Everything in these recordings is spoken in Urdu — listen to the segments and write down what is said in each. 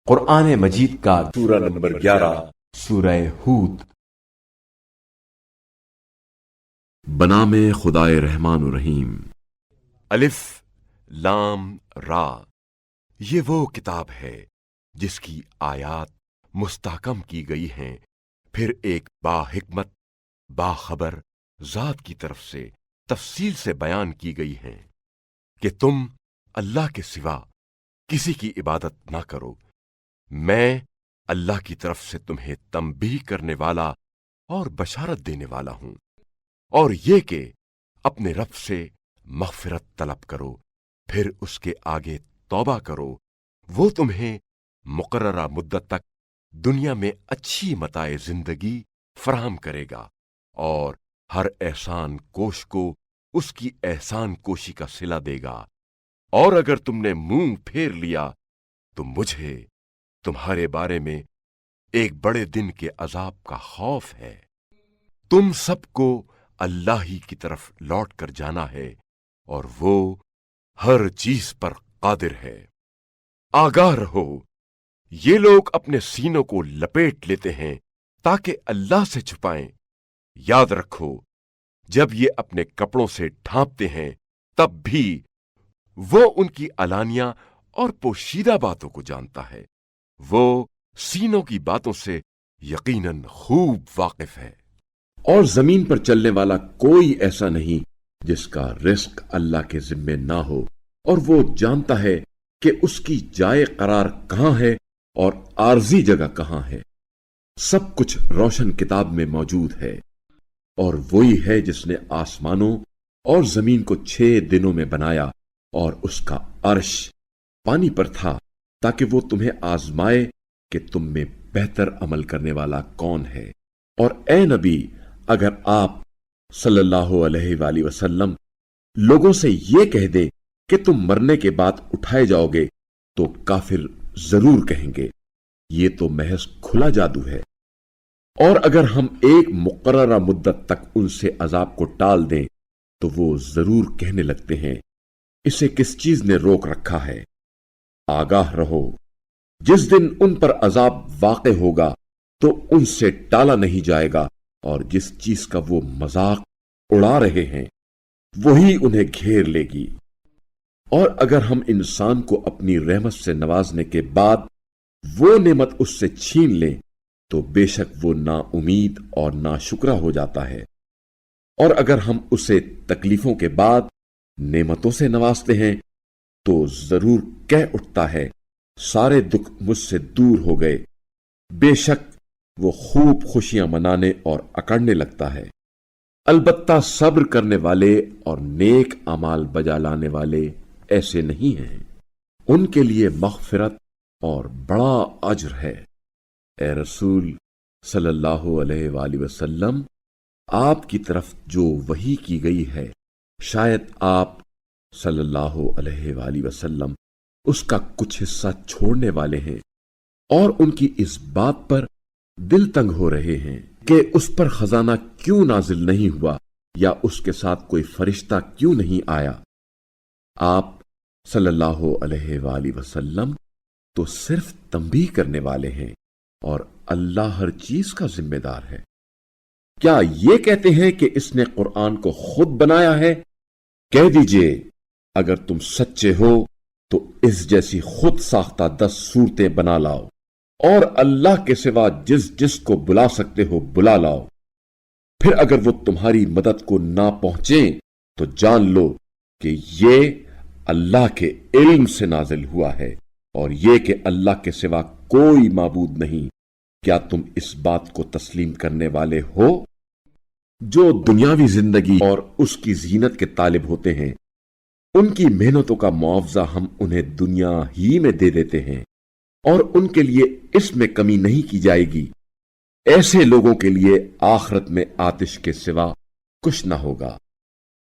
قرآن مجید کا سورہ نمبر 11 سورہ ہود۔ بنام خدائے رحمان و رحیم۔ الف لام را، یہ وہ کتاب ہے جس کی آیات مستحکم کی گئی ہیں، پھر ایک با حکمت باخبر ذات کی طرف سے تفصیل سے بیان کی گئی ہیں کہ تم اللہ کے سوا کسی کی عبادت نہ کرو۔ میں اللہ کی طرف سے تمہیں تنبیہ کرنے والا اور بشارت دینے والا ہوں، اور یہ کہ اپنے رب سے مغفرت طلب کرو، پھر اس کے آگے توبہ کرو، وہ تمہیں مقررہ مدت تک دنیا میں اچھی متاع زندگی فراہم کرے گا، اور ہر احسان کوش کو اس کی احسان کوشی کا صلہ دے گا۔ اور اگر تم نے منہ پھیر لیا تو مجھے تمہارے بارے میں ایک بڑے دن کے عذاب کا خوف ہے۔ تم سب کو اللہ ہی کی طرف لوٹ کر جانا ہے، اور وہ ہر چیز پر قادر ہے۔ آگاہ رہو، یہ لوگ اپنے سینوں کو لپیٹ لیتے ہیں تاکہ اللہ سے چھپائیں۔ یاد رکھو، جب یہ اپنے کپڑوں سے ڈھانپتے ہیں تب بھی وہ ان کی علانیہ اور پوشیدہ باتوں کو جانتا ہے۔ وہ سینوں کی باتوں سے یقیناً خوب واقف ہے۔ اور زمین پر چلنے والا کوئی ایسا نہیں جس کا رزق اللہ کے ذمے نہ ہو، اور وہ جانتا ہے کہ اس کی جائے قرار کہاں ہے اور عارضی جگہ کہاں ہے۔ سب کچھ روشن کتاب میں موجود ہے۔ اور وہی ہے جس نے آسمانوں اور زمین کو 6 دنوں میں بنایا، اور اس کا عرش پانی پر تھا تاکہ وہ تمہیں آزمائے کہ تم میں بہتر عمل کرنے والا کون ہے۔ اور اے نبی، اگر آپ صلی اللہ علیہ وآلہ وسلم لوگوں سے یہ کہہ دیں کہ تم مرنے کے بعد اٹھائے جاؤ گے تو کافر ضرور کہیں گے یہ تو محض کھلا جادو ہے۔ اور اگر ہم ایک مقررہ مدت تک ان سے عذاب کو ٹال دیں تو وہ ضرور کہنے لگتے ہیں اسے کس چیز نے روک رکھا ہے۔ آگاہ رہو، جس دن ان پر عذاب واقع ہوگا تو ان سے ٹالا نہیں جائے گا، اور جس چیز کا وہ مذاق اڑا رہے ہیں وہی انہیں گھیر لے گی۔ اور اگر ہم انسان کو اپنی رحمت سے نوازنے کے بعد وہ نعمت اس سے چھین لیں تو بے شک وہ نا امید اور نا شکرا ہو جاتا ہے۔ اور اگر ہم اسے تکلیفوں کے بعد نعمتوں سے نوازتے ہیں تو ضرور کہہ اٹھتا ہے سارے دکھ مجھ سے دور ہو گئے۔ بے شک وہ خوب خوشیاں منانے اور اکڑنے لگتا ہے۔ البتہ صبر کرنے والے اور نیک اعمال بجا لانے والے ایسے نہیں ہیں، ان کے لیے مغفرت اور بڑا اجر ہے۔ اے رسول صلی اللہ علیہ وآلہ وسلم، آپ کی طرف جو وحی کی گئی ہے شاید آپ صلی اللہ علیہ وآلہ وسلم اس کا کچھ حصہ چھوڑنے والے ہیں، اور ان کی اس بات پر دل تنگ ہو رہے ہیں کہ اس پر خزانہ کیوں نازل نہیں ہوا، یا اس کے ساتھ کوئی فرشتہ کیوں نہیں آیا۔ آپ صلی اللہ علیہ وآلہ وسلم تو صرف تنبیہ کرنے والے ہیں، اور اللہ ہر چیز کا ذمہ دار ہے۔ کیا یہ کہتے ہیں کہ اس نے قرآن کو خود بنایا ہے؟ کہہ دیجئے اگر تم سچے ہو تو اس جیسی خود ساختہ 10 صورتیں بنا لاؤ، اور اللہ کے سوا جس جس کو بلا سکتے ہو بلا لاؤ۔ پھر اگر وہ تمہاری مدد کو نہ پہنچیں تو جان لو کہ یہ اللہ کے علم سے نازل ہوا ہے، اور یہ کہ اللہ کے سوا کوئی معبود نہیں۔ کیا تم اس بات کو تسلیم کرنے والے ہو؟ جو دنیاوی زندگی اور اس کی زینت کے طالب ہوتے ہیں ان کی محنتوں کا معاوضہ ہم انہیں دنیا ہی میں دے دیتے ہیں، اور ان کے لیے اس میں کمی نہیں کی جائے گی۔ ایسے لوگوں کے لیے آخرت میں آتش کے سوا کچھ نہ ہوگا،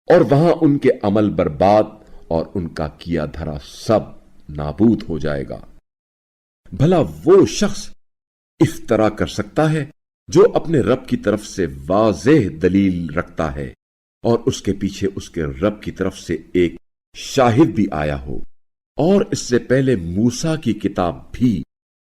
اور وہاں ان کے عمل برباد اور ان کا کیا دھرا سب نابود ہو جائے گا۔ بھلا وہ شخص افترا کر سکتا ہے جو اپنے رب کی طرف سے واضح دلیل رکھتا ہے، اور اس کے پیچھے اس کے رب کی طرف سے ایک شاہد بھی آیا ہو، اور اس سے پہلے موسیٰ کی کتاب بھی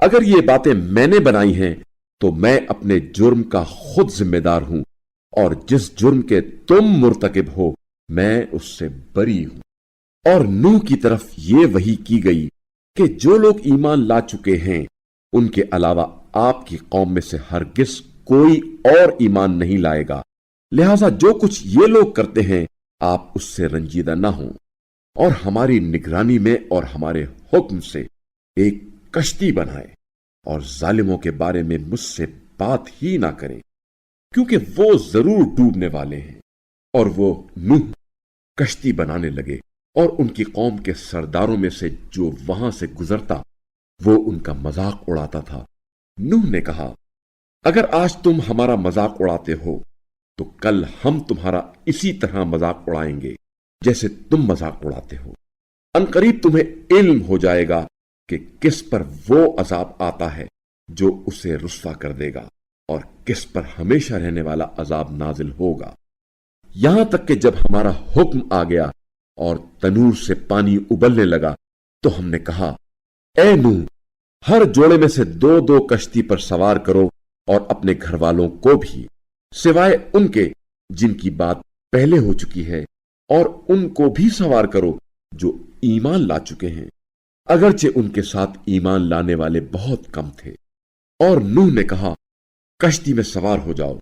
اگر یہ باتیں میں نے بنائی ہیں تو میں اپنے جرم کا خود ذمہ دار ہوں، اور جس جرم کے تم مرتکب ہو میں اس سے بری ہوں۔ اور نوح کی طرف یہ وحی کی گئی کہ جو لوگ ایمان لا چکے ہیں ان کے علاوہ آپ کی قوم میں سے ہرگز کوئی اور ایمان نہیں لائے گا، لہذا جو کچھ یہ لوگ کرتے ہیں آپ اس سے رنجیدہ نہ ہوں، اور ہماری نگرانی میں اور ہمارے حکم سے ایک کشتی بنائے، اور ظالموں کے بارے میں مجھ سے بات ہی نہ کریں، کیونکہ وہ ضرور ڈوبنے والے ہیں۔ اور وہ نوح کشتی بنانے لگے، اور ان کی قوم کے سرداروں میں سے جو وہاں سے گزرتا وہ ان کا مذاق اڑاتا تھا۔ نوح نے کہا، اگر آج تم ہمارا مذاق اڑاتے ہو تو کل ہم تمہارا اسی طرح مذاق اڑائیں گے جیسے تم مذاق اڑاتے ہو۔ عنقریب تمہیں علم ہو جائے گا کہ کس پر وہ عذاب آتا ہے جو اسے رسوا کر دے گا، اور کس پر ہمیشہ رہنے والا عذاب نازل ہوگا۔ یہاں تک کہ جب ہمارا حکم آ گیا اور تنور سے پانی ابلنے لگا تو ہم نے کہا، اے نوح، ہر جوڑے میں سے 2 کشتی پر سوار کرو، اور اپنے گھر والوں کو بھی، سوائے ان کے جن کی بات پہلے ہو چکی ہے، اور ان کو بھی سوار کرو جو ایمان لا چکے ہیں، اگرچہ ان کے ساتھ ایمان لانے والے بہت کم تھے۔ اور نوح نے کہا، کشتی میں سوار ہو جاؤ،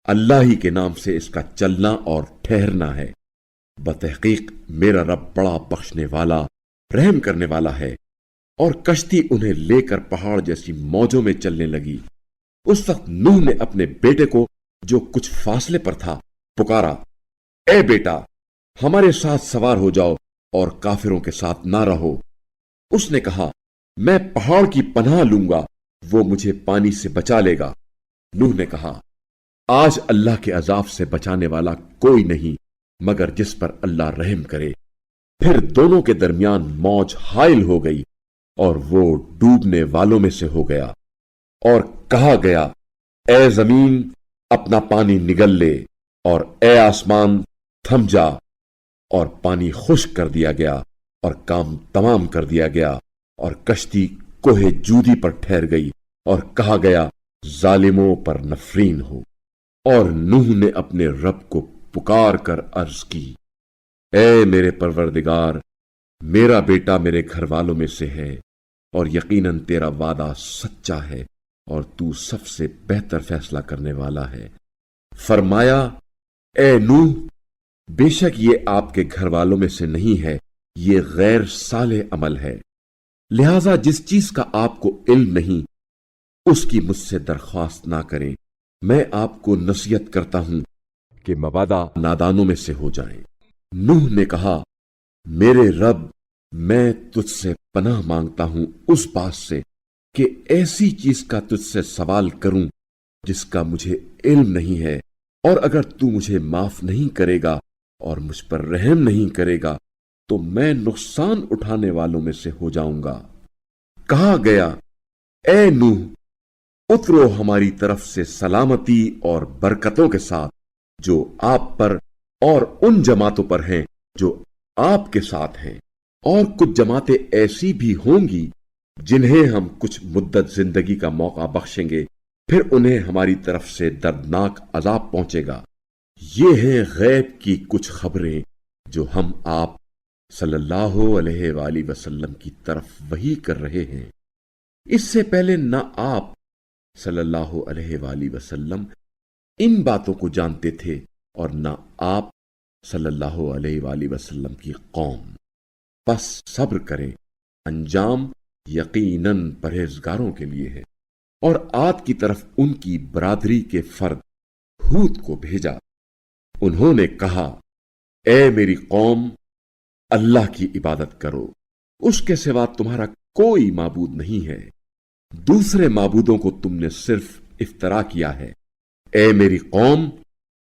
اللہ ہی کے نام سے اس کا چلنا اور ٹھہرنا ہے، بتحقیق میرا رب بڑا بخشنے والا رحم کرنے والا ہے۔ اور کشتی انہیں لے کر پہاڑ جیسی موجوں میں چلنے لگی۔ اس وقت نوح نے اپنے بیٹے کو جو کچھ فاصلے پر تھا پکارا، اے بیٹا، ہمارے ساتھ سوار ہو جاؤ اور کافروں کے ساتھ نہ رہو۔ اس نے کہا، میں پہاڑ کی پناہ لوں گا، وہ مجھے پانی سے بچا لے گا۔ نوح نے کہا، آج اللہ کے عذاب سے بچانے والا کوئی نہیں مگر جس پر اللہ رحم کرے۔ پھر دونوں کے درمیان موج حائل ہو گئی اور وہ ڈوبنے والوں میں سے ہو گیا۔ اور کہا گیا، اے زمین اپنا پانی نگل لے، اور اے آسمان تھم جا، اور پانی خشک کر دیا گیا اور کام تمام کر دیا گیا، اور کشتی کوہ جودی پر ٹھہر گئی، اور کہا گیا، ظالموں پر نفرین ہو۔ اور نوح نے اپنے رب کو پکار کر عرض کی، اے میرے پروردگار، میرا بیٹا میرے گھر والوں میں سے ہے، اور یقیناً تیرا وعدہ سچا ہے اور تو سب سے بہتر فیصلہ کرنے والا ہے۔ فرمایا، اے نوح، بے شک یہ آپ کے گھر والوں میں سے نہیں ہے، یہ غیر صالح عمل ہے، لہذا جس چیز کا آپ کو علم نہیں اس کی مجھ سے درخواست نہ کریں۔ میں آپ کو نصیحت کرتا ہوں کہ مبادا نادانوں میں سے ہو جائیں۔ نوح نے کہا، میرے رب، میں تجھ سے پناہ مانگتا ہوں اس بات سے کہ ایسی چیز کا تجھ سے سوال کروں جس کا مجھے علم نہیں ہے، اور اگر تو مجھے معاف نہیں کرے گا اور مجھ پر رحم نہیں کرے گا تو میں نقصان اٹھانے والوں میں سے ہو جاؤں گا۔ کہا گیا، اے نوح، اترو ہماری طرف سے سلامتی اور برکتوں کے ساتھ جو آپ پر اور ان جماعتوں پر ہیں جو آپ کے ساتھ ہیں، اور کچھ جماعتیں ایسی بھی ہوں گی جنہیں ہم کچھ مدت زندگی کا موقع بخشیں گے، پھر انہیں ہماری طرف سے دردناک عذاب پہنچے گا۔ یہ ہیں غیب کی کچھ خبریں جو ہم آپ صلی اللہ علیہ وآلہ وسلم کی طرف وحی کر رہے ہیں۔ اس سے پہلے نہ آپ صلی اللہ علیہ وآلہ وسلم ان باتوں کو جانتے تھے اور نہ آپ صلی اللہ علیہ وآلہ وسلم کی قوم۔ پس صبر کریں، انجام یقیناً پرہیزگاروں کے لیے ہے۔ اور عاد کی طرف ان کی برادری کے فرد ہود کو بھیجا۔ انہوں نے کہا، اے میری قوم، اللہ کی عبادت کرو، اس کے سوا تمہارا کوئی معبود نہیں ہے، دوسرے معبودوں کو تم نے صرف افترا کیا ہے۔ اے میری قوم،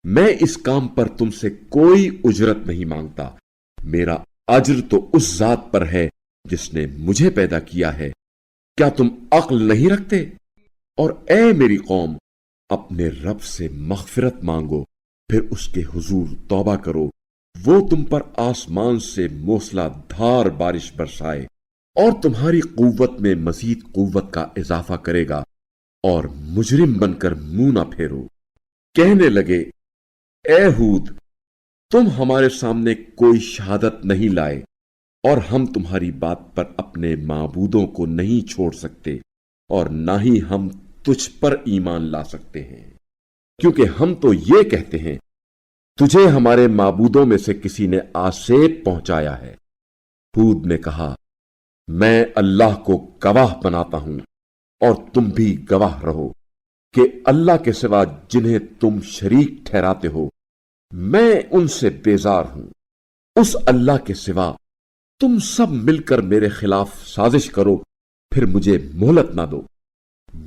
میں اس کام پر تم سے کوئی اجرت نہیں مانگتا، میرا اجر تو اس ذات پر ہے جس نے مجھے پیدا کیا ہے، کیا تم عقل نہیں رکھتے؟ اور اے میری قوم، اپنے رب سے مغفرت مانگو، پھر اس کے حضور توبہ کرو، وہ تم پر آسمان سے موسلا دھار بارش برسائے اور تمہاری قوت میں مزید قوت کا اضافہ کرے گا اور مجرم بن کر منہ نہ پھیرو۔ کہنے لگے، اے ہود، تم ہمارے سامنے کوئی شہادت نہیں لائے اور ہم تمہاری بات پر اپنے معبودوں کو نہیں چھوڑ سکتے اور نہ ہی ہم تجھ پر ایمان لا سکتے ہیں، کیونکہ ہم تو یہ کہتے ہیں تجھے ہمارے معبودوں میں سے کسی نے آسیب پہنچایا ہے۔ ہود نے کہا، میں اللہ کو گواہ بناتا ہوں اور تم بھی گواہ رہو کہ اللہ کے سوا جنہیں تم شریک ٹھہراتے ہو میں ان سے بیزار ہوں۔ اس اللہ کے سوا تم سب مل کر میرے خلاف سازش کرو، پھر مجھے مہلت نہ دو۔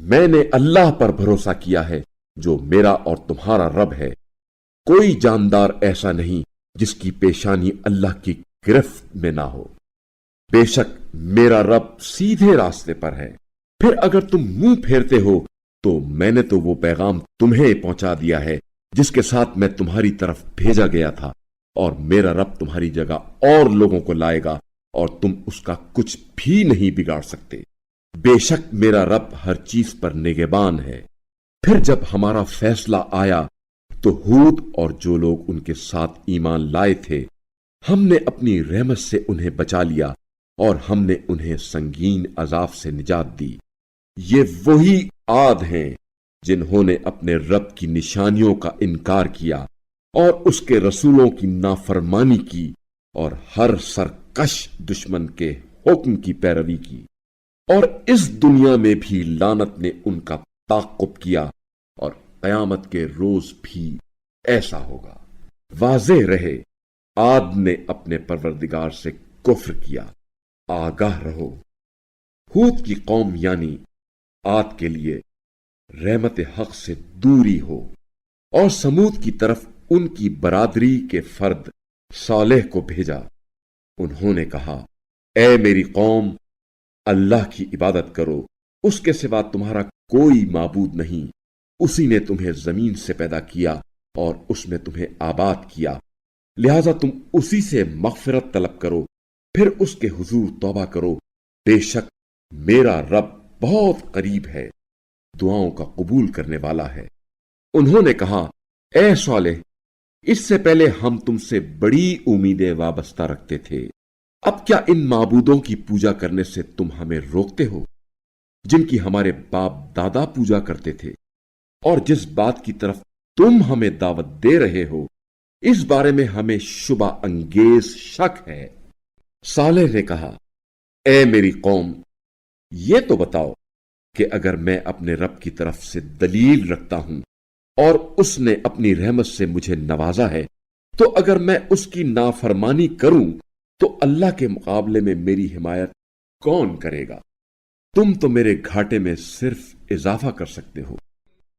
میں نے اللہ پر بھروسہ کیا ہے جو میرا اور تمہارا رب ہے۔ کوئی جاندار ایسا نہیں جس کی پیشانی اللہ کی گرفت میں نہ ہو۔ بے شک میرا رب سیدھے راستے پر ہے۔ پھر اگر تم منہ پھیرتے ہو تو میں نے تو وہ پیغام تمہیں پہنچا دیا ہے جس کے ساتھ میں تمہاری طرف بھیجا گیا تھا، اور میرا رب تمہاری جگہ اور لوگوں کو لائے گا اور تم اس کا کچھ بھی نہیں بگاڑ سکتے۔ بے شک میرا رب ہر چیز پر نگہبان ہے۔ پھر جب ہمارا فیصلہ آیا تو ہود اور جو لوگ ان کے ساتھ ایمان لائے تھے ہم نے اپنی رحمت سے انہیں بچا لیا اور ہم نے انہیں سنگین عذاب سے نجات دی۔ یہ وہی عاد ہیں جنہوں نے اپنے رب کی نشانیوں کا انکار کیا اور اس کے رسولوں کی نافرمانی کی اور ہر سرکش دشمن کے حکم کی پیروی کی، اور اس دنیا میں بھی لعنت نے ان کا تعاقب کیا اور قیامت کے روز بھی ایسا ہوگا۔ واضح رہے، عاد نے اپنے پروردگار سے کفر کیا۔ آگاہ رہو، ہود کی قوم یعنی عاد کے لیے رحمت حق سے دوری ہو، اور سمود کی طرف ان کی برادری کے فرد صالح کو بھیجا۔ انہوں نے کہا، اے میری قوم، اللہ کی عبادت کرو، اس کے سوا تمہارا کوئی معبود نہیں۔ اسی نے تمہیں زمین سے پیدا کیا اور اس میں تمہیں آباد کیا، لہذا تم اسی سے مغفرت طلب کرو، پھر اس کے حضور توبہ کرو۔ بے شک میرا رب بہت قریب ہے، دعاؤں کا قبول کرنے والا ہے۔ انہوں نے کہا، اے صالح، اس سے پہلے ہم تم سے بڑی امیدیں وابستہ رکھتے تھے، اب کیا ان معبودوں کی پوجا کرنے سے تم ہمیں روکتے ہو جن کی ہمارے باپ دادا پوجا کرتے تھے؟ اور جس بات کی طرف تم ہمیں دعوت دے رہے ہو اس بارے میں ہمیں شبہ انگیز شک ہے۔ صالح نے کہا، اے میری قوم، یہ تو بتاؤ کہ اگر میں اپنے رب کی طرف سے دلیل رکھتا ہوں اور اس نے اپنی رحمت سے مجھے نوازا ہے، تو اگر میں اس کی نافرمانی کروں تو اللہ کے مقابلے میں میری حمایت کون کرے گا؟ تم تو میرے گھاٹے میں صرف اضافہ کر سکتے ہو۔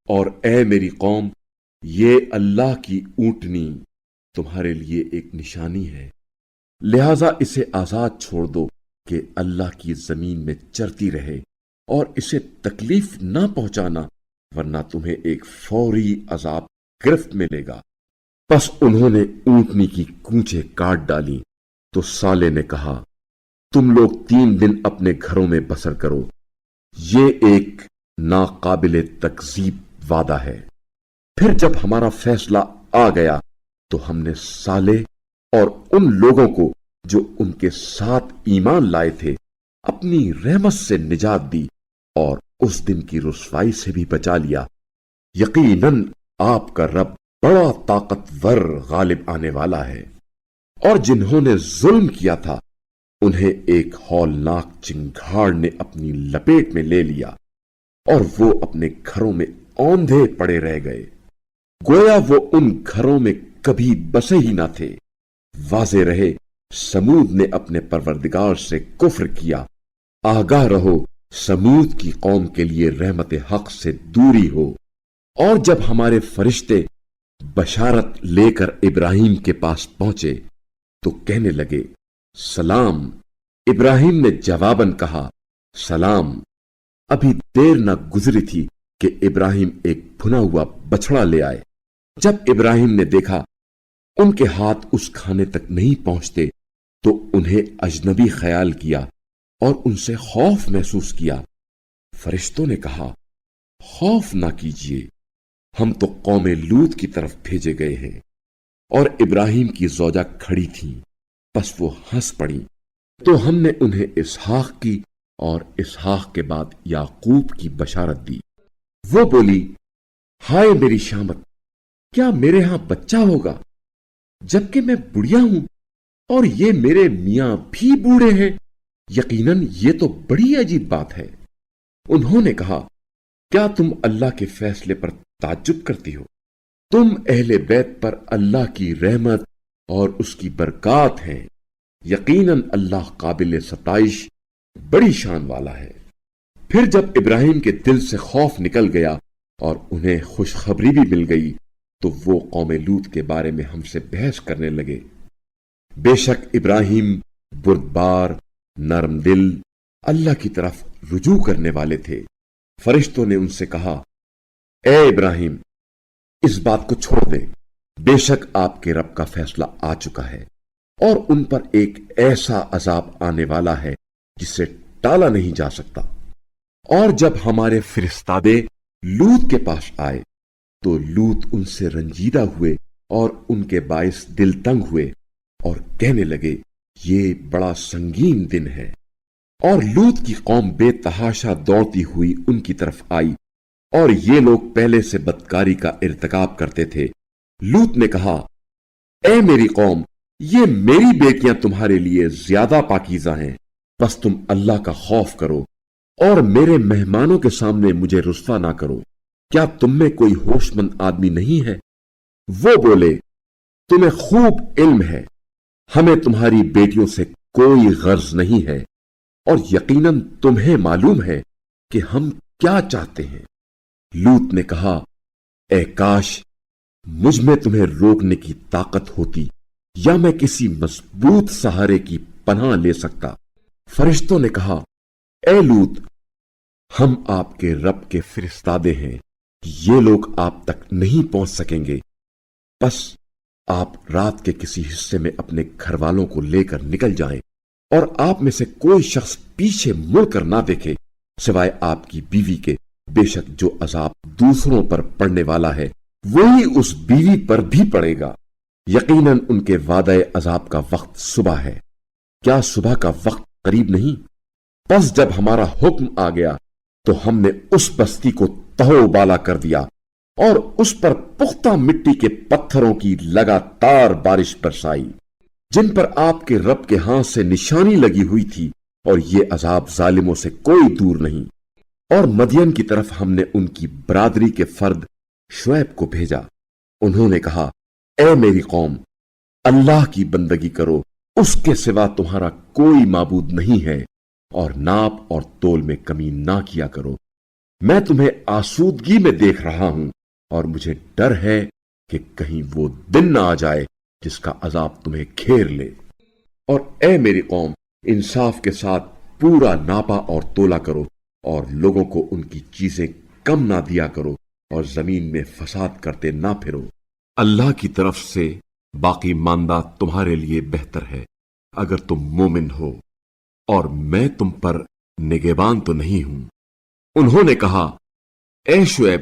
اور اے میری قوم، یہ اللہ کی اونٹنی تمہارے لیے ایک نشانی ہے، لہذا اسے آزاد چھوڑ دو کہ اللہ کی زمین میں چرتی رہے، اور اسے تکلیف نہ پہنچانا، ورنہ تمہیں ایک فوری عذاب گرفت ملے گا۔ پس انہوں نے اونٹنی کی کونچیں کاٹ ڈالی تو صالح نے کہا، تم لوگ 3 دن اپنے گھروں میں بسر کرو، یہ ایک ناقابل تکذیب وعدہ ہے۔ پھر جب ہمارا فیصلہ آ گیا تو ہم نے صالح اور ان لوگوں کو جو ان کے ساتھ ایمان لائے تھے اپنی رحمت سے نجات دی اور اس دن کی رسوائی سے بھی بچا لیا۔ یقیناً آپ کا رب بڑا طاقتور غالب آنے والا ہے۔ اور جنہوں نے ظلم کیا تھا انہیں ایک ہولناک چنگھاڑ نے اپنی لپیٹ میں لے لیا اور وہ اپنے گھروں میں اوندھے پڑے رہ گئے، گویا وہ ان گھروں میں کبھی بسے ہی نہ تھے۔ واضح رہے، سمود نے اپنے پروردگار سے کفر کیا۔ آگاہ رہو، سمود کی قوم کے لیے رحمت حق سے دوری ہو۔ اور جب ہمارے فرشتے بشارت لے کر ابراہیم کے پاس پہنچے تو کہنے لگے، سلام۔ ابراہیم نے جواباً کہا، سلام۔ ابھی دیر نہ گزری تھی کہ ابراہیم ایک بھنا ہوا بچڑا لے آئے۔ جب ابراہیم نے دیکھا ان کے ہاتھ اس کھانے تک نہیں پہنچتے تو انہیں اجنبی خیال کیا اور ان سے خوف محسوس کیا۔ فرشتوں نے کہا، خوف نہ کیجیے، ہم تو قوم لوط کی طرف بھیجے گئے ہیں۔ اور ابراہیم کی زوجہ کھڑی تھی، پس وہ ہنس پڑی۔ تو ہم نے انہیں اسحاق کی اور اسحاق کے بعد یعقوب کی بشارت دی۔ وہ بولی، ہائے میری شامت، کیا میرے ہاں بچہ ہوگا جبکہ میں بڑھیا ہوں اور یہ میرے میاں بھی بوڑھے ہیں؟ یقیناً یہ تو بڑی عجیب بات ہے۔ انہوں نے کہا، کیا تم اللہ کے فیصلے پر تعجب کرتی ہو؟ تم اہل بیت پر اللہ کی رحمت اور اس کی برکات ہیں۔ یقیناً اللہ قابل ستائش، بڑی شان والا ہے۔ پھر جب ابراہیم کے دل سے خوف نکل گیا اور انہیں خوشخبری بھی مل گئی تو وہ قوم لوط کے بارے میں ہم سے بحث کرنے لگے۔ بے شک ابراہیم بردبار، نرم دل، اللہ کی طرف رجوع کرنے والے تھے۔ فرشتوں نے ان سے کہا، اے ابراہیم، اس بات کو چھوڑ دیں، بے شک آپ کے رب کا فیصلہ آ چکا ہے اور ان پر ایک ایسا عذاب آنے والا ہے جسے ٹالا نہیں جا سکتا۔ اور جب ہمارے فرستادے لوط کے پاس آئے تو لوط ان سے رنجیدہ ہوئے اور ان کے باعث دل تنگ ہوئے اور کہنے لگے، یہ بڑا سنگین دن ہے۔ اور لوط کی قوم بے تحاشا دوڑتی ہوئی ان کی طرف آئی اور یہ لوگ پہلے سے بدکاری کا ارتکاب کرتے تھے۔ لوط نے کہا، اے میری قوم، یہ میری بیٹیاں تمہارے لیے زیادہ پاکیزہ ہیں، بس تم اللہ کا خوف کرو اور میرے مہمانوں کے سامنے مجھے رسوا نہ کرو۔ کیا تم میں کوئی ہوش مند آدمی نہیں ہے؟ وہ بولے، تمہیں خوب علم ہے، ہمیں تمہاری بیٹیوں سے کوئی غرض نہیں ہے اور یقیناً تمہیں معلوم ہے کہ ہم کیا چاہتے ہیں۔ لوط نے کہا، اے کاش مجھ میں تمہیں روکنے کی طاقت ہوتی یا میں کسی مضبوط سہارے کی پناہ لے سکتا۔ فرشتوں نے کہا، اے لوط، ہم آپ کے رب کے فرستادے ہیں، یہ لوگ آپ تک نہیں پہنچ سکیں گے، بس آپ رات کے کسی حصے میں اپنے گھر والوں کو لے کر نکل جائیں اور آپ میں سے کوئی شخص پیچھے مڑ کر نہ دیکھے سوائے آپ کی بیوی کے، بے شک جو عذاب دوسروں پر پڑنے والا ہے وہی اس بیوی پر بھی پڑے گا۔ یقیناً ان کے وعدہ عذاب کا وقت صبح ہے، کیا صبح کا وقت قریب نہیں؟ پس جب ہمارا حکم آ گیا تو ہم نے اس بستی کو تہو بالا کر دیا اور اس پر پختہ مٹی کے پتھروں کی لگاتار بارش برسائی، جن پر آپ کے رب کے ہاں سے نشانی لگی ہوئی تھی، اور یہ عذاب ظالموں سے کوئی دور نہیں۔ اور مدین کی طرف ہم نے ان کی برادری کے فرد شعیب کو بھیجا۔ انہوں نے کہا، اے میری قوم، اللہ کی بندگی کرو، اس کے سوا تمہارا کوئی معبود نہیں ہے، اور ناپ اور تول میں کمی نہ کیا کرو۔ میں تمہیں آسودگی میں دیکھ رہا ہوں اور مجھے ڈر ہے کہ کہیں وہ دن نہ آ جائے جس کا عذاب تمہیں گھیر لے۔ اور اے میری قوم، انصاف کے ساتھ پورا ناپا اور تولا کرو اور لوگوں کو ان کی چیزیں کم نہ دیا کرو اور زمین میں فساد کرتے نہ پھرو۔ اللہ کی طرف سے باقی ماندہ تمہارے لیے بہتر ہے اگر تم مومن ہو، اور میں تم پر نگہبان تو نہیں ہوں۔ انہوں نے کہا، اے شعیب،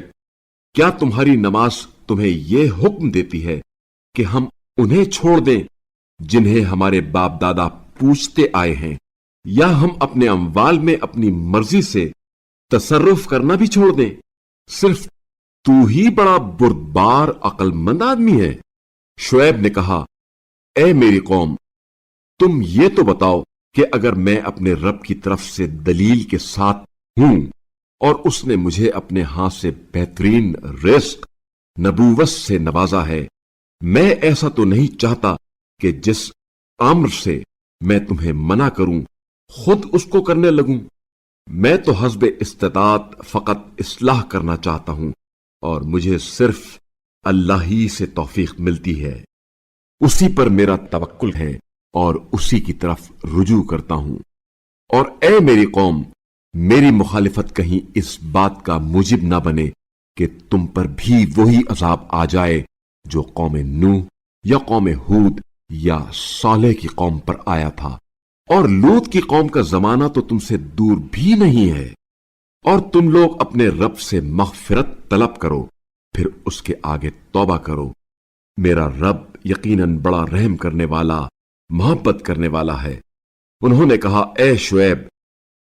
کیا تمہاری نماز تمہیں یہ حکم دیتی ہے کہ ہم انہیں چھوڑ دیں جنہیں ہمارے باپ دادا پوچھتے آئے ہیں، یا ہم اپنے اموال میں اپنی مرضی سے تصرف کرنا بھی چھوڑ دیں؟ صرف تو ہی بڑا بردبار عقل مند آدمی ہے۔ شعیب نے کہا، اے میری قوم، تم یہ تو بتاؤ کہ اگر میں اپنے رب کی طرف سے دلیل کے ساتھ ہوں اور اس نے مجھے اپنے ہاں سے بہترین رزق نبوت سے نوازا ہے، میں ایسا تو نہیں چاہتا کہ جس امر سے میں تمہیں منع کروں خود اس کو کرنے لگوں۔ میں تو حسب استطاعت فقط اصلاح کرنا چاہتا ہوں، اور مجھے صرف اللہ ہی سے توفیق ملتی ہے، اسی پر میرا توکل ہے اور اسی کی طرف رجوع کرتا ہوں۔ اور اے میری قوم، میری مخالفت کہیں اس بات کا موجب نہ بنے کہ تم پر بھی وہی عذاب آ جائے جو قوم نوح یا قوم ہود یا صالح کی قوم پر آیا تھا، اور لوط کی قوم کا زمانہ تو تم سے دور بھی نہیں ہے، اور تم لوگ اپنے رب سے مغفرت طلب کرو، پھر اس کے آگے توبہ کرو۔ میرا رب یقیناً بڑا رحم کرنے والا، محبت کرنے والا ہے۔ انہوں نے کہا، اے شعیب،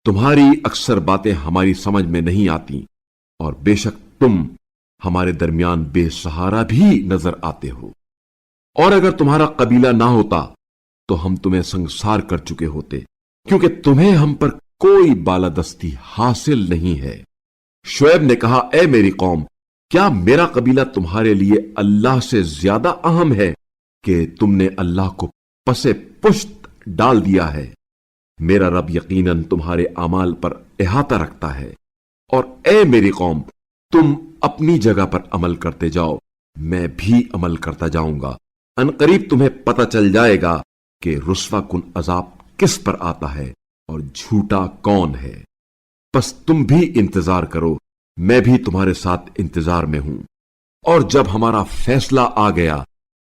تمہاری اکثر باتیں ہماری سمجھ میں نہیں آتی، اور بے شک تم ہمارے درمیان بے سہارا بھی نظر آتے ہو، اور اگر تمہارا قبیلہ نہ ہوتا تو ہم تمہیں سنگسار کر چکے ہوتے، کیونکہ تمہیں ہم پر کوئی بالادستی حاصل نہیں ہے۔ شعیب نے کہا، اے میری قوم، کیا میرا قبیلہ تمہارے لیے اللہ سے زیادہ اہم ہے کہ تم نے اللہ کو پس پشت ڈال دیا ہے؟ میرا رب یقیناً تمہارے اعمال پر احاطہ رکھتا ہے، اور اے میری قوم، تم اپنی جگہ پر عمل کرتے جاؤ، میں بھی عمل کرتا جاؤں گا۔ ان قریب تمہیں پتہ چل جائے گا کہ رسوا کن عذاب کس پر آتا ہے اور جھوٹا کون ہے۔ بس تم بھی انتظار کرو، میں بھی تمہارے ساتھ انتظار میں ہوں۔ اور جب ہمارا فیصلہ آ گیا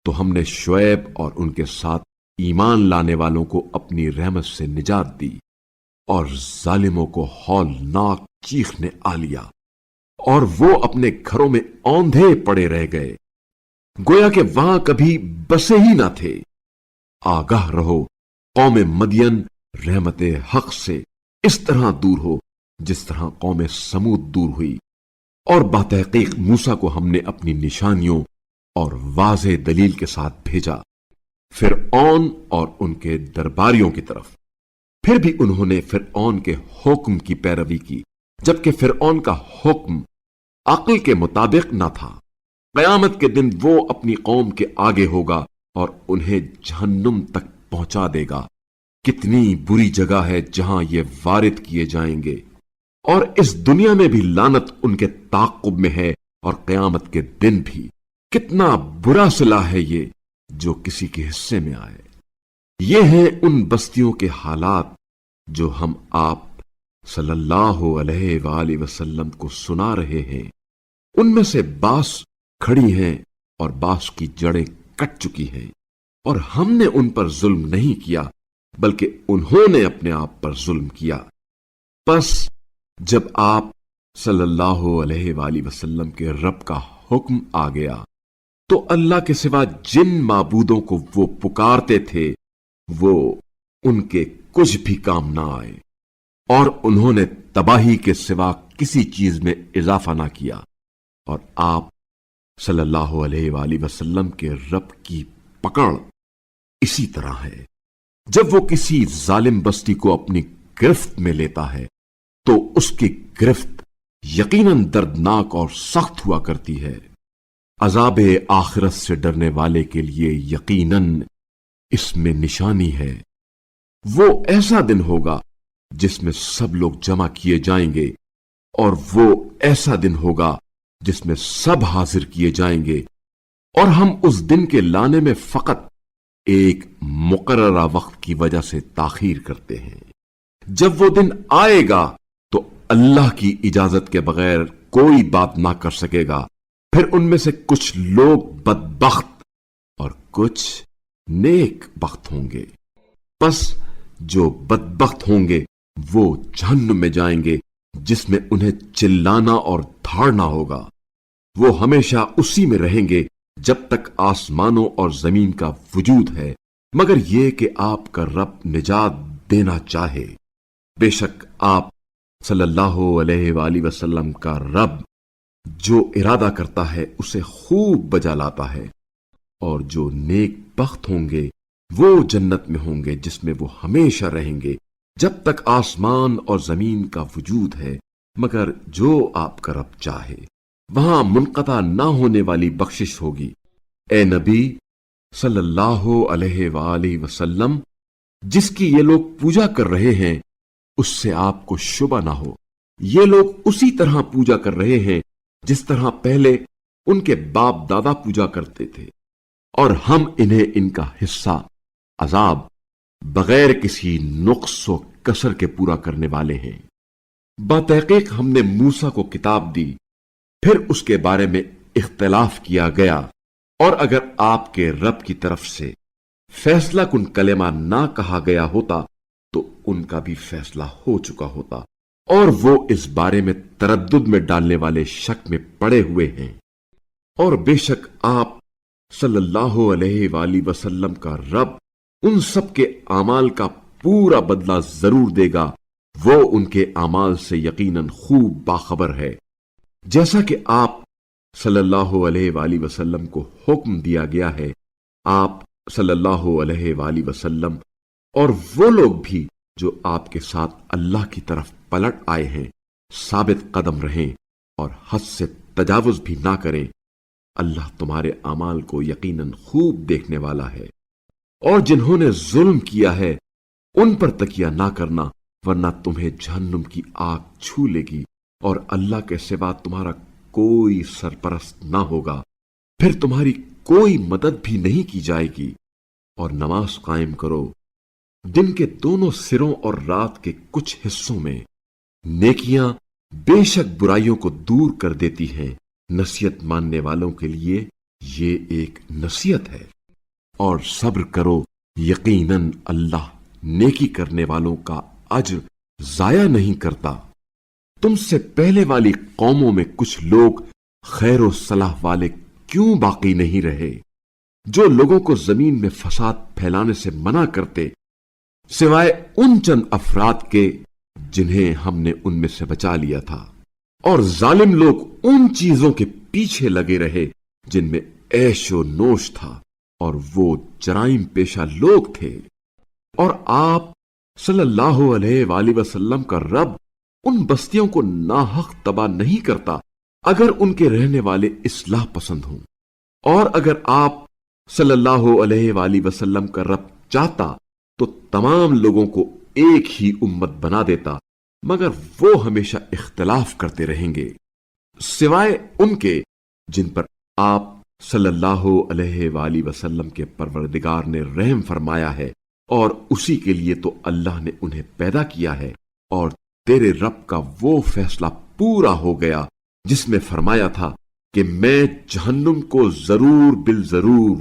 تو ہم نے شعیب اور ان کے ساتھ ایمان لانے والوں کو اپنی رحمت سے نجات دی، اور ظالموں کو ہولناک چیخ نے آ لیا، اور وہ اپنے گھروں میں اوندھے پڑے رہ گئے، گویا کہ وہاں کبھی بسے ہی نہ تھے۔ آگاہ رہو، قوم مدین رحمت حق سے اس طرح دور ہو جس طرح قوم سمود دور ہوئی، اور بتحقیق موسیٰ کو ہم نے اپنی نشانیوں اور واضح دلیل کے ساتھ بھیجا فرعون اور ان کے درباریوں کی طرف، پھر بھی انہوں نے فرعون کے حکم کی پیروی کی، جبکہ فرعون کا حکم عقل کے مطابق نہ تھا۔ قیامت کے دن وہ اپنی قوم کے آگے ہوگا اور انہیں جہنم تک پہنچا دے گا۔ کتنی بری جگہ ہے جہاں یہ وارد کیے جائیں گے، اور اس دنیا میں بھی لعنت ان کے تعاقب میں ہے، اور قیامت کے دن بھی۔ کتنا برا صلہ ہے یہ جو کسی کے حصے میں آئے۔ یہ ہیں ان بستیوں کے حالات جو ہم آپ صلی اللہ علیہ وآلہ وسلم کو سنا رہے ہیں۔ ان میں سے بعض کھڑی ہیں اور بعض کی جڑیں کٹ چکی ہیں، اور ہم نے ان پر ظلم نہیں کیا بلکہ انہوں نے اپنے آپ پر ظلم کیا۔ پس جب آپ صلی اللہ علیہ وآلہ وسلم کے رب کا حکم آ گیا تو اللہ کے سوا جن معبودوں کو وہ پکارتے تھے وہ ان کے کچھ بھی کام نہ آئے، اور انہوں نے تباہی کے سوا کسی چیز میں اضافہ نہ کیا۔ اور آپ صلی اللہ علیہ وآلہ وسلم کے رب کی پکڑ اسی طرح ہے، جب وہ کسی ظالم بستی کو اپنی گرفت میں لیتا ہے تو اس کی گرفت یقیناً دردناک اور سخت ہوا کرتی ہے۔ عذاب آخرت سے ڈرنے والے کے لیے یقیناً اس میں نشانی ہے۔ وہ ایسا دن ہوگا جس میں سب لوگ جمع کیے جائیں گے، اور وہ ایسا دن ہوگا جس میں سب حاضر کیے جائیں گے، اور ہم اس دن کے لانے میں فقط ایک مقررہ وقت کی وجہ سے تاخیر کرتے ہیں۔ جب وہ دن آئے گا تو اللہ کی اجازت کے بغیر کوئی بات نہ کر سکے گا، پھر ان میں سے کچھ لوگ بدبخت اور کچھ نیک بخت ہوں گے۔ پس جو بدبخت ہوں گے وہ جہنم میں جائیں گے جس میں انہیں چلانا اور دھاڑنا ہوگا۔ وہ ہمیشہ اسی میں رہیں گے جب تک آسمانوں اور زمین کا وجود ہے، مگر یہ کہ آپ کا رب نجات دینا چاہے۔ بے شک آپ صلی اللہ علیہ وآلہ وسلم کا رب جو ارادہ کرتا ہے اسے خوب بجا لاتا ہے، اور جو نیک بخت ہوں گے وہ جنت میں ہوں گے جس میں وہ ہمیشہ رہیں گے جب تک آسمان اور زمین کا وجود ہے، مگر جو آپ کا رب چاہے۔ وہاں منقطع نہ ہونے والی بخشش ہوگی۔ اے نبی صلی اللہ علیہ وآلہ وسلم، جس کی یہ لوگ پوجا کر رہے ہیں اس سے آپ کو شبہ نہ ہو، یہ لوگ اسی طرح پوجا کر رہے ہیں جس طرح پہلے ان کے باپ دادا پوجا کرتے تھے، اور ہم انہیں ان کا حصہ عذاب بغیر کسی نقص و کسر کے پورا کرنے والے ہیں۔ بتحقیق ہم نے موسیٰ کو کتاب دی، پھر اس کے بارے میں اختلاف کیا گیا، اور اگر آپ کے رب کی طرف سے فیصلہ کن کلمہ نہ کہا گیا ہوتا تو ان کا بھی فیصلہ ہو چکا ہوتا، اور وہ اس بارے میں تردد میں ڈالنے والے شک میں پڑے ہوئے ہیں۔ اور بے شک آپ صلی اللہ علیہ وآلہ وسلم کا رب ان سب کے اعمال کا پورا بدلہ ضرور دے گا، وہ ان کے اعمال سے یقیناً خوب باخبر ہے۔ جیسا کہ آپ صلی اللہ علیہ وآلہ وسلم کو حکم دیا گیا ہے، آپ صلی اللہ علیہ وآلہ وسلم اور وہ لوگ بھی جو آپ کے ساتھ اللہ کی طرف پلٹ آئے ہیں ثابت قدم رہیں اور حد سے تجاوز بھی نہ کریں۔ اللہ تمہارے اعمال کو یقیناً خوب دیکھنے والا ہے۔ اور جنہوں نے ظلم کیا ہے ان پر تکیہ نہ کرنا، ورنہ تمہیں جہنم کی آگ چھو لے گی، اور اللہ کے سوا تمہارا کوئی سرپرست نہ ہوگا، پھر تمہاری کوئی مدد بھی نہیں کی جائے گی۔ اور نماز قائم کرو، دن کے دونوں سروں اور رات کے کچھ حصوں میں۔ نیکیاں بے شک برائیوں کو دور کر دیتی ہیں، نصیحت ماننے والوں کے لیے یہ ایک نصیحت ہے۔ اور صبر کرو، یقیناً اللہ نیکی کرنے والوں کا اجر ضائع نہیں کرتا۔ تم سے پہلے والی قوموں میں کچھ لوگ خیر و صلاح والے کیوں باقی نہیں رہے، جو لوگوں کو زمین میں فساد پھیلانے سے منع کرتے، سوائے ان چند افراد کے جنہیں ہم نے ان میں سے بچا لیا تھا۔ اور ظالم لوگ ان چیزوں کے پیچھے لگے رہے جن میں عیش و نوش تھا، اور وہ جرائم پیشہ لوگ تھے۔ اور آپ صلی اللہ علیہ وآلہ وسلم کا رب ان بستیوں کو ناحق تباہ نہیں کرتا اگر ان کے رہنے والے اصلاح پسند ہوں، اور اگر آپ صلی اللہ علیہ وآلہ وسلم کا رب چاہتا تو تمام لوگوں کو ایک ہی امت بنا دیتا، مگر وہ ہمیشہ اختلاف کرتے رہیں گے، سوائے ان کے جن پر آپ صلی اللہ علیہ وآلہ وسلم کے پروردگار نے رحم فرمایا ہے، اور اسی کے لیے تو اللہ نے انہیں پیدا کیا ہے۔ اور تیرے رب کا وہ فیصلہ پورا ہو گیا جس میں فرمایا تھا کہ میں جہنم کو ضرور بالضرور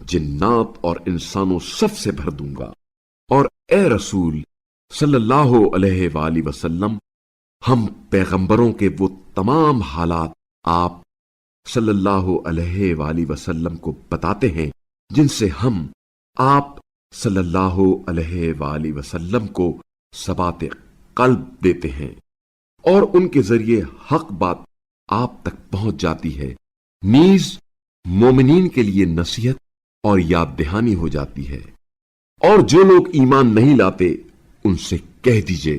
جنات اور انسانوں سب سے بھر دوں گا۔ اور اے رسول صلی اللہ علیہ وآلہ وسلم، ہم پیغمبروں کے وہ تمام حالات آپ صلی اللہ علیہ وآلہ وسلم کو بتاتے ہیں جن سے ہم آپ صلی اللہ علیہ وآلہ وسلم کو ثبات قلب دیتے ہیں، اور ان کے ذریعے حق بات آپ تک پہنچ جاتی ہے، نیز مومنین کے لیے نصیحت اور یاد دہانی ہو جاتی ہے۔ اور جو لوگ ایمان نہیں لاتے ان سے کہہ دیجئے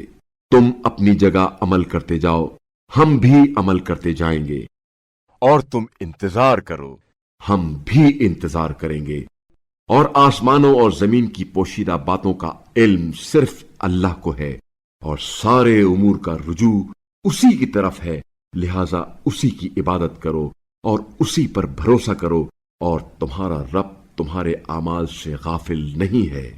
تم اپنی جگہ عمل کرتے جاؤ، ہم بھی عمل کرتے جائیں گے، اور تم انتظار کرو، ہم بھی انتظار کریں گے۔ اور آسمانوں اور زمین کی پوشیدہ باتوں کا علم صرف اللہ کو ہے، اور سارے امور کا رجوع اسی کی طرف ہے، لہذا اسی کی عبادت کرو اور اسی پر بھروسہ کرو، اور تمہارا رب تمہارے اعمال سے غافل نہیں ہے۔